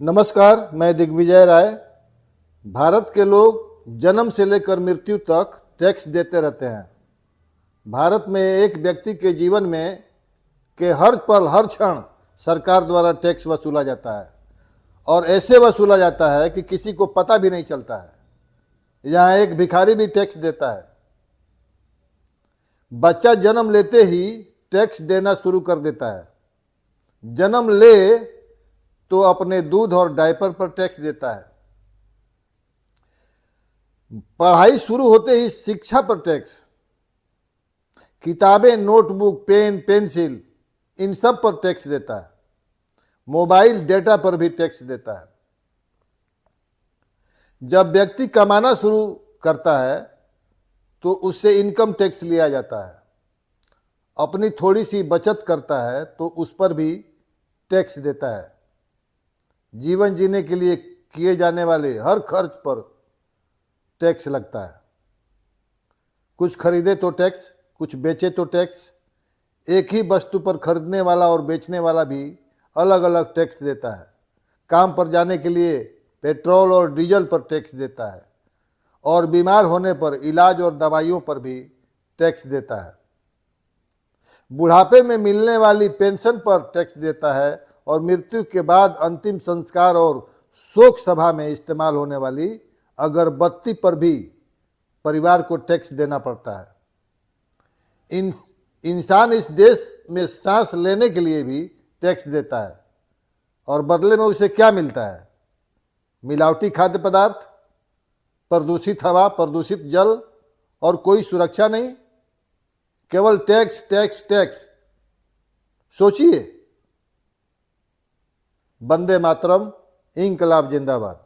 नमस्कार, मैं दिग्विजय राय। भारत के लोग जन्म से लेकर मृत्यु तक टैक्स देते रहते हैं। भारत में एक व्यक्ति के जीवन में के हर पल हर क्षण सरकार द्वारा टैक्स वसूला जाता है और ऐसे वसूला जाता है कि किसी को पता भी नहीं चलता है। यहाँ एक भिखारी भी टैक्स देता है। बच्चा जन्म लेते ही टैक्स देना शुरू कर देता है। जन्म ले तो अपने दूध और डायपर पर टैक्स देता है। पढ़ाई शुरू होते ही शिक्षा पर टैक्स, किताबें, नोटबुक, पेन, पेंसिल, इन सब पर टैक्स देता है। मोबाइल डेटा पर भी टैक्स देता है। जब व्यक्ति कमाना शुरू करता है तो उससे इनकम टैक्स लिया जाता है। अपनी थोड़ी सी बचत करता है तो उस पर भी टैक्स देता है। जीवन जीने के लिए किए जाने वाले हर खर्च पर टैक्स लगता है। कुछ खरीदे तो टैक्स, कुछ बेचे तो टैक्स। एक ही वस्तु पर खरीदने वाला और बेचने वाला भी अलग अलग टैक्स देता है। काम पर जाने के लिए पेट्रोल और डीजल पर टैक्स देता है और बीमार होने पर इलाज और दवाइयों पर भी टैक्स देता है। बुढ़ापे में मिलने वाली पेंशन पर टैक्स देता है और मृत्यु के बाद अंतिम संस्कार और शोक सभा में इस्तेमाल होने वाली अगरबत्ती पर भी परिवार को टैक्स देना पड़ता है। इंसान इस देश में सांस लेने के लिए भी टैक्स देता है और बदले में उसे क्या मिलता है? मिलावटी खाद्य पदार्थ, प्रदूषित हवा, प्रदूषित जल और कोई सुरक्षा नहीं। केवल टैक्स टैक्स टैक्स। सोचिए। वंदे मातरम। इंकलाब जिंदाबाद।